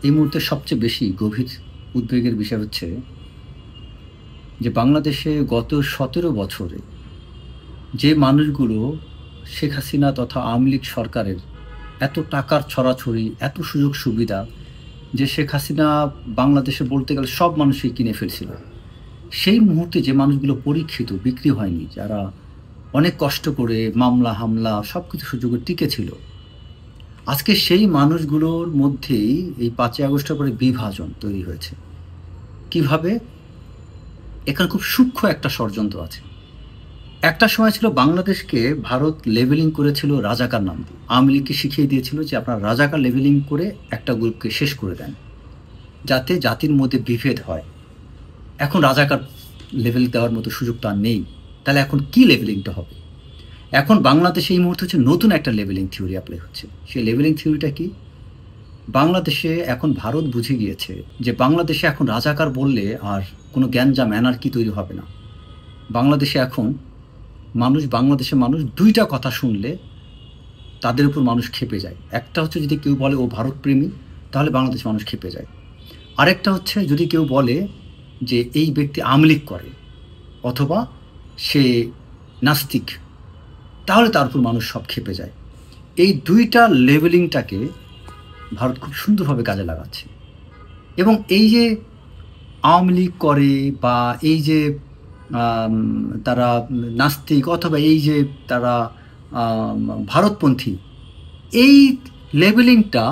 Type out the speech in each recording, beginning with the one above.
এই মুহূর্তে সবচেয়ে বেশি গভীর উদ্বেগের বিষয় হচ্ছে যে বাংলাদেশে গত ১৭ বছরে যে মানুষগুলো শেখ হাসিনা তথা আওয়ামী লীগ সরকারের এত টাকার ছড়াছড়ি, এত সুযোগ সুবিধা যে শেখ হাসিনা বাংলাদেশে বলতে গেলে সব মানুষই কিনে ফেলছিল। সেই মুহূর্তে যে মানুষগুলো পরীক্ষিত, বিক্রি হয়নি, যারা অনেক কষ্ট করে মামলা হামলা সব কিছু সুযোগে টিকে ছিল, আজকে সেই মানুষগুলোর মধ্যেই এই ৫ই আগস্টের পরে বিভাজন তৈরি হয়েছে। কিভাবে? এখানে খুব সূক্ষ্ম একটা ষড়যন্ত্র আছে। একটা সময় ছিল বাংলাদেশকে ভারত লেভেলিং করেছিল রাজাকার নাম দিয়ে। আওয়ামী লীগকে শিখিয়ে দিয়েছিল যে আপনারা রাজাকার লেভেলিং করে একটা গ্রুপকে শেষ করে দেন, যাতে জাতির মধ্যে বিভেদ হয়। এখন রাজাকার লেভেল দেওয়ার মতো সুযোগটা আর নেই। তাহলে এখন কি লেভেলিংটা হবে? এখন বাংলাদেশে এই মুহূর্তে হচ্ছে নতুন একটা লেভেলিং থিওরি অ্যাপ্লাই হচ্ছে। সেই লেভেলিং থিওরিটা কি? বাংলাদেশে এখন ভারত বুঝে গিয়েছে যে বাংলাদেশে এখন রাজাকার বললে আর কোনো গ্যাঞ্জাম অ্যানার্কি তৈরি হবে না। বাংলাদেশে এখন বাংলাদেশের মানুষ দুইটা কথা শুনলে তাদের উপর মানুষ ক্ষেপে যায়। একটা হচ্ছে যদি কেউ বলে ও ভারতপ্রেমী, তাহলে বাংলাদেশের মানুষ ক্ষেপে যায়। আরেকটা হচ্ছে যদি কেউ বলে যে এই ব্যক্তি আওয়ামী লীগ করে অথবা সে নাস্তিক, তাহলে তার উপর মানুষ সব ক্ষেপে যায়। এই দুইটা লেভেলিংটাকে ভারত খুব সুন্দরভাবে কাজে লাগাচ্ছে। এবং এই যে আওয়ামী লীগ করে বা এই যে তারা নাস্তিক অথবা এই যে তারা ভারতপন্থী, এই লেবেলিংটা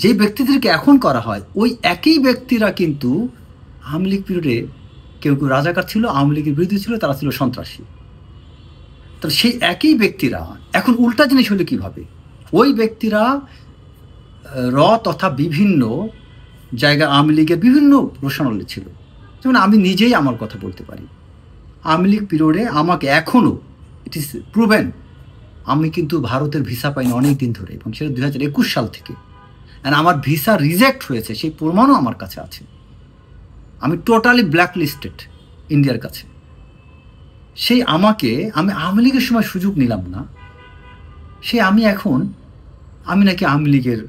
যে ব্যক্তিদেরকে এখন করা হয়, ওই একই ব্যক্তিরা কিন্তু আওয়ামী লীগ পিরিয়ডে কেউ কেউ রাজাকার ছিল, আওয়ামী লীগের বিরোধী ছিল, তারা ছিল সন্ত্রাসী। তাহলে সেই একই ব্যক্তিরা এখন উল্টা জিনিস হলে কীভাবে? ওই ব্যক্তিরা তথা বিভিন্ন জায়গায় আওয়ামী লীগের বিভিন্ন রোশনালে ছিল। যেমন আমি নিজেই আমার কথা বলতে পারি, আওয়ামী লীগ পিরিয়ডে আমাকে এখনও ইট ইজ প্রুভেন আমি কিন্তু ভারতের ভিসা পাইনি অনেক দিন ধরে, এবং সেটা 2021 সাল থেকে। অ্যান্ড আমার ভিসা রিজেক্ট হয়েছে, সেই প্রমাণও আমার কাছে আছে। আমি টোটালি ব্ল্যাক লিস্টেড ইন্ডিয়ার কাছে। সেই আমি আওয়ামী লীগের সময় সুযোগ নিলাম না, আমি নাকি আওয়ামী লীগের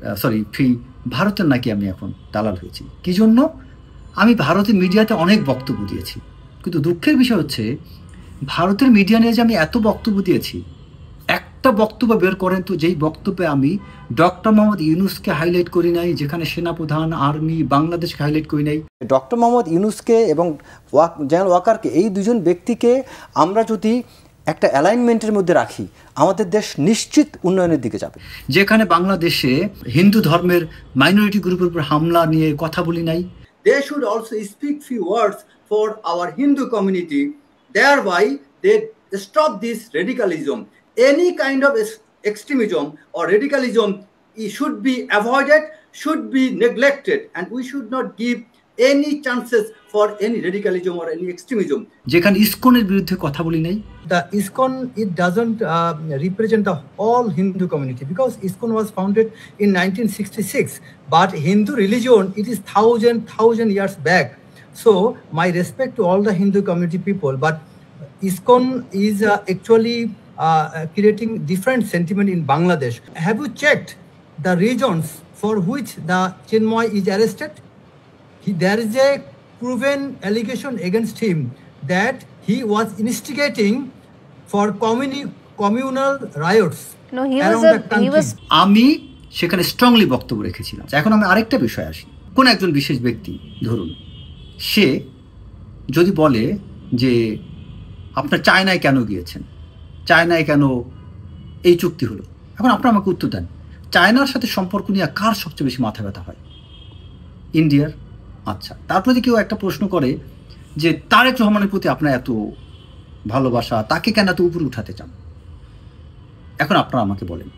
ভারতের নাকি আমি এখন দালাল হয়েছি। কী জন্য? আমি ভারতের মিডিয়াতে অনেক বক্তব্য দিয়েছি, কিন্তু দুঃখের বিষয় হচ্ছে ভারতের মিডিয়া নিয়ে যে আমি এত বক্তব্য দিয়েছি, একটা বক্তব্য বের করেন তো যেই বক্তব্যে আমি ডক্টর মোহাম্মদ ইউনূসকে হাইলাইট করি নাই, যেখানে সেনাপ্রধান, আর্মি, বাংলাদেশকে হাইলাইট করি নাই। ডক্টর মোহাম্মদ ইউনূসকে এবং জেনারেল ওয়াকারকে, এই দুজন ব্যক্তিকে আমরা যদি একটা অ্যালাইনমেন্টের মধ্যে রাখি, আমাদের দেশ নিশ্চিত উন্নয়নের দিকে যাবে। যেখানে বাংলাদেশে হিন্দু ধর্মের মাইনরিটি গ্রুপের উপর হামলা নিয়ে কথা বলি নাই। They should also speak few words for our Hindu community. Thereby, they stop this radicalism. Any kind of extremism or radicalism should be avoided, should be neglected, and we should not give any chances for any radicalism or any extremism. যেখানে ইসকনের বিরুদ্ধে কথা বলি নাই। The ISKCON, it doesn't represent the all Hindu community, because ISKCON was founded in 1966, but Hindu religion, it is thousand years back. So my respect to all the Hindu community people, but ISKCON is actually creating different sentiment in Bangladesh. Have you checked the regions for which the Chinmoy is arrested? There is a proven allegation against him that he was instigating for communal riots. No, আমি সেখানে strongly বক্তব্য রেখেছিলাম। এখন আমি আরেকটা বিষয় আসি। কোন একজন বিশেষ ব্যক্তি, ধরুন সে যদি বলে যে আপনার চায়নায় কেন গিয়েছেন, চায়নায় কেন এই চুক্তি হলো, এখন আপনারা আমাকে উত্তর দেন, চায়নার সাথে সম্পর্ক নিয়ে কার সবচেয়ে বেশি মাথা ব্যথা হয়? ইন্ডিয়ার। আচ্ছা, তারপরে কেউ একটা প্রশ্ন করে যে তারেক রহমানের প্রতি আপনার এত ভালোবাসা, তাকে কেন এত উপরে উঠাতে চান? এখন আপনারা আমাকে বলেন,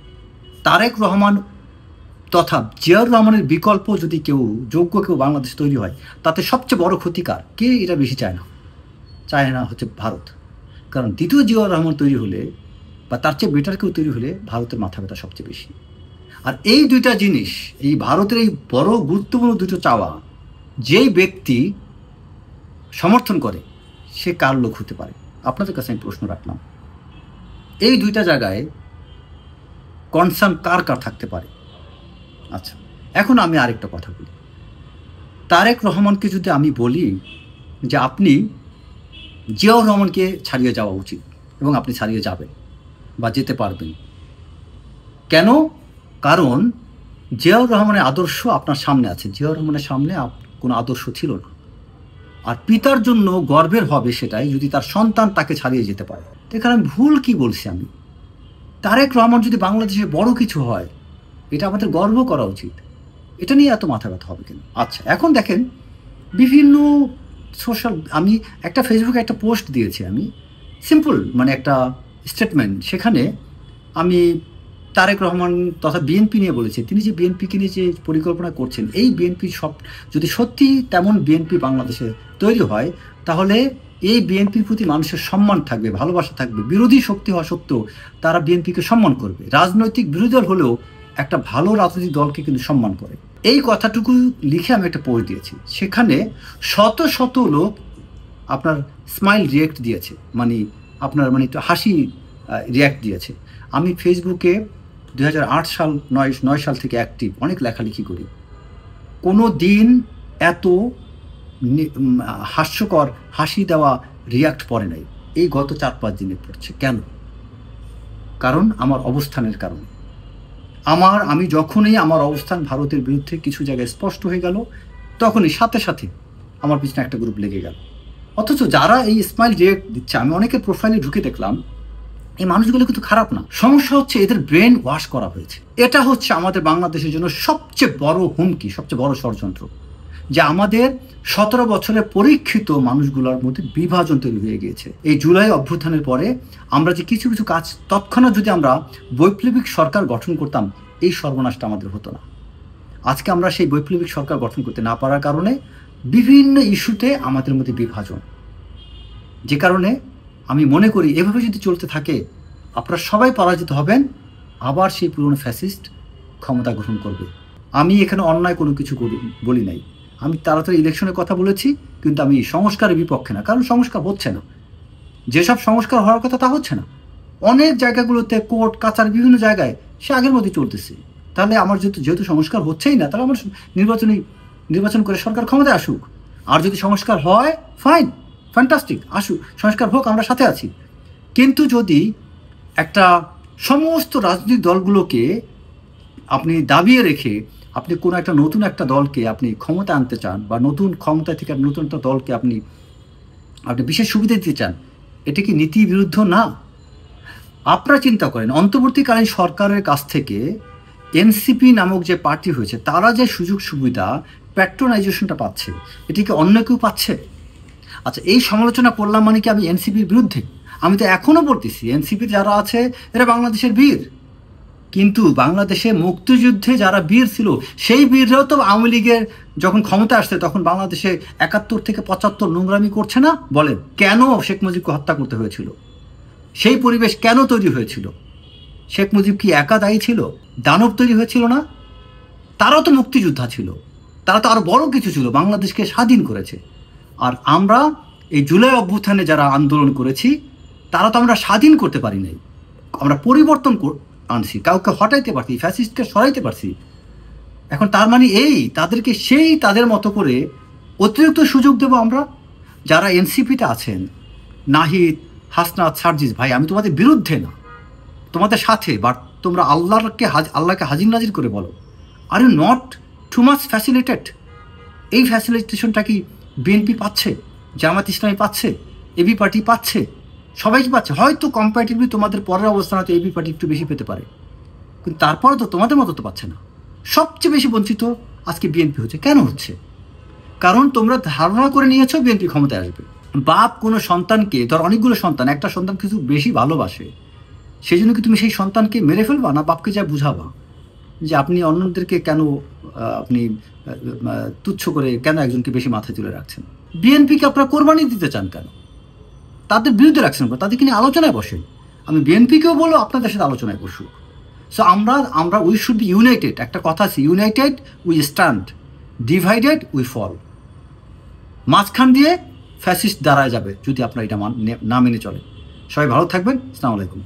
তারেক রহমান তথা জিয়াউর রহমানের বিকল্প যদি যোগ্য কেউ বাংলাদেশ তৈরি হয়, তাতে সবচেয়ে বড় ক্ষতিকার কে? এটা বেশি চায় না হচ্ছে ভারত। কারণ দ্বিতীয় জিয়াউর রহমান তৈরি হলে বা তার চেয়ে বেটার কেউ তৈরি হলে ভারতের মাথা ব্যথা সবচেয়ে বেশি। আর এই দুইটা জিনিস, এই ভারতের এই বড় গুরুত্বপূর্ণ দুটো চাওয়া, যেই ব্যক্তি সমর্থন করে সে কার লোক হতে পারে? আপনাদের কাছে আমি প্রশ্ন রাখলাম, এই দুইটা জায়গায় কনসার্ন কার থাকতে পারে? আচ্ছা, এখন আমি আরেকটা কথা বলি, তারেক রহমানকে যদি আমি বলি যে আপনি জিয়াউর রহমানকে ছাড়িয়ে যাওয়া উচিত এবং আপনি ছাড়িয়ে যাবেন বা যেতে পারবেন, কেন? কারণ জিয়াউর রহমানের আদর্শ আপনার সামনে আছে, জিয়াউর রহমানের সামনে কোনো আদর্শ ছিল না। আর পিতার জন্য গর্বের হবে সেটাই যদি তার সন্তান তাকে ছাড়িয়ে যেতে পারে। এখানে আমি ভুল কি বলছি? আমি তারেক রহমান যদি বাংলাদেশে বড় কিছু হয় এটা আমাদের গর্ব করা উচিত, এটা নিয়ে এত মাথা ব্যথা হবে কেন? আচ্ছা, এখন দেখেন বিভিন্ন সোশ্যাল, আমি একটা ফেসবুকে একটা পোস্ট দিয়েছি, আমি সিম্পল মানে একটা স্টেটমেন্ট, সেখানে আমি তারেক রহমান তথা বিএনপি নিয়ে বলেছি, তিনি যে বিএনপিকে নিয়ে যে পরিকল্পনা করছেন, এই বিএনপি সব যদি সত্যি তেমন বিএনপি বাংলাদেশে তৈরি হয় তাহলে এই বিএনপির প্রতি মানুষের সম্মান থাকবে, ভালোবাসা থাকবে, বিরোধী শক্তি হওয়া সত্ত্বেও তারা বিএনপিকে সম্মান করবে। রাজনৈতিক বিরোধী দল হলেও একটা ভালো রাজনৈতিক দলকে কিন্তু সম্মান করে। এই কথাটুকু লিখে আমি একটা পোস্ট দিয়েছি, সেখানে শত শত লোক আপনার স্মাইল রিয়াক্ট দিয়েছে, মানে আপনার মানে একটু হাসি রিয়াক্ট দিয়েছে। আমি ফেসবুকে 2008 সাল 9 সাল থেকে অ্যাক্টিভ, অনেক লেখালেখি করি, কোনো দিন এত হাস্যকর হাসি দেওয়া রিয়াক্ট পড়ে নাই, এই গত 4-5 দিনে পড়ছে। কেন? কারণ আমার অবস্থানের কারণে। আমি যখনই আমার অবস্থান ভারতের বিরুদ্ধে কিছু জায়গায় স্পষ্ট হয়ে গেল, তখনই সাথে সাথে আমার পিছনে একটা গ্রুপ লেগে গেল। অথচ যারা এই স্মাইল রিয়াক্ট দিচ্ছে, আমি অনেকের প্রোফাইলে ঢুকে দেখলাম এই মানুষগুলো কিন্তু খারাপ না, সমস্যা হচ্ছে এদের ব্রেন ওয়াশ করা হয়েছে। এটা হচ্ছে আমাদের বাংলাদেশের জন্য সবচেয়ে বড় হুমকি, সবচেয়ে বড় ষড়যন্ত্র, যে আমাদের 17 বছরের পরীক্ষিত মানুষগুলোর মধ্যে বিভাজন তৈরি হয়ে গিয়েছে। এই জুলাই অভ্যুত্থানের পরে আমরা যে কিছু কিছু কাজ তৎক্ষণাৎ যদি আমরা বৈপ্লবিক সরকার গঠন করতাম, এই সর্বনাশটা আমাদের হতো না। আজকে আমরা সেই বৈপ্লবিক সরকার গঠন করতে না পারার কারণে বিভিন্ন ইস্যুতে আমাদের মধ্যে বিভাজন, যে কারণে আমি মনে করি এভাবে যদি চলতে থাকে আপনারা সবাই পরাজিত হবেন, আবার সেই পুরনো ফ্যাসিস্ট ক্ষমতা গ্রহণ করবে। আমি এখানে অন্যায় কোনো কিছু বলি নাই, আমি তাড়াতাড়ি ইলেকশনের কথা বলেছি, কিন্তু আমি সংস্কারের বিপক্ষে না, কারণ সংস্কার হচ্ছে না, যেসব সংস্কার হওয়ার কথা তা হচ্ছে না। অনেক জায়গাগুলোতে কোর্ট কাছারি বিভিন্ন জায়গায় সে আগের মধ্যে চলতেছে। তাহলে আমার যেহেতু সংস্কার হচ্ছেই না, তাহলে আমার নির্বাচন করে সরকার ক্ষমতায় আসুক। আর যদি সংস্কার হয় ফাইন, ফ্যান্টাস্টিক, আসুক, সংস্কার হোক, আমরা সাথে আছি। কিন্তু যদি একটা সমস্ত রাজনৈতিক দলগুলোকে আপনি দাবিয়ে রেখে আপনি কোনো একটা নতুন একটা দলকে আপনি ক্ষমতা আনতে চান, বা নতুন ক্ষমতা থেকে নতুন একটা দলকে আপনি বিশেষ সুবিধা দিতে চান, এটা কি নীতি বিরুদ্ধ না? আপনারা চিন্তা করেন, অন্তর্বর্তীকালীন সরকারের কাছ থেকে এনসিপি নামক যে পার্টি হয়েছে, তারা যে সুযোগ সুবিধা প্যাট্রোনাইজেশনটা পাচ্ছে, এটা কি অন্য কেউ পাচ্ছে? আচ্ছা, এই সমালোচনা করলাম মানে কি আমি এনসিপির বিরুদ্ধে? আমি তো এখনও বলতেছি এনসিপির যারা আছে এরা বাংলাদেশের বীর, কিন্তু বাংলাদেশে মুক্তিযুদ্ধে যারা বীর ছিল সেই বীররাও তো আওয়ামী লীগের যখন ক্ষমতা আসছে তখন বাংলাদেশে 71 থেকে 75 নোংরামি করছে না? বলেন কেন শেখ মুজিবকে হত্যা করতে হয়েছিল? সেই পরিবেশ কেন তৈরি হয়েছিল? শেখ মুজিব কি একা দায়ী ছিল? দানব তৈরি হয়েছিল না? তারাও তো মুক্তিযোদ্ধা ছিল, তারা তো আরো বড় কিছু ছিল, বাংলাদেশকে স্বাধীন করেছে। আর আমরা এই জুলাই অভ্যুত্থানে যারা আন্দোলন করেছি তারা তো আমরা স্বাধীন করতে পারি নাই, আমরা পরিবর্তন আনছি, কাউকে হটাইতে পারছি, ফ্যাসিস্টকে সরাইতে পারছি। এখন তার মানে এই তাদেরকে সেই তাদের মতো করে অতিরিক্ত সুযোগ দেব আমরা? যারা এনসিপিতে আছেন, নাহিদ, হাসনাত, সার্জিস, ভাই আমি তোমাদের বিরুদ্ধে না, তোমাদের সাথে, বাট তোমরা আল্লাহকে হাজির নাজির করে বলো, are you not too much facilitated? এই ফ্যাসিলিটেশনটা কি বিএনপি পাচ্ছে, জামাত ইসলামী পাচ্ছে, এবি পার্টি পাচ্ছে, সবাই কি পাচ্ছে? হয়তো কম্পারেটিভলি তোমাদের পরের অবস্থান হয়তো এবি পার্টি একটু বেশি পেতে পারে, কিন্তু তারপরে তো তোমাদের মতো তো পাচ্ছে না। সবচেয়ে বেশি বঞ্চিত আজকে বিএনপি হচ্ছে। কেন হচ্ছে? কারণ তোমরা ধারণা করে নিয়েছো বিএনপি ক্ষমতায় আসবে। বাপ কোনো সন্তানকে, ধর অনেকগুলো সন্তান, একটা সন্তান কিছু বেশি ভালোবাসে, সেই জন্য কি তুমি সেই সন্তানকে মেরে ফেলবা? না বাপকে যা বুঝাবা যে আপনি অন্যদেরকে কেন আপনি তুচ্ছ করে কেন একজনকে বেশি মাথায় তুলে রাখছেন? বিএনপিকে আপনারা কোরবানি দিতে চান কেন? তাদের বিরুদ্ধে রাখছেন, তাদেরকে নিয়ে আলোচনায় বসেন। আমি বিএনপিকেও বলবো আপনাদের সাথে আলোচনায় বসুক। সো আমরা উই শুড বি ইউনাইটেড। একটা কথা আছে, united we stand, divided we fall. মাঝখান দিয়ে ফ্যাসিস্ট দাঁড়ায় যাবে যদি আপনারা এটা না মেনে চলে। সবাই ভালো থাকবেন। আসসালামু আলাইকুম।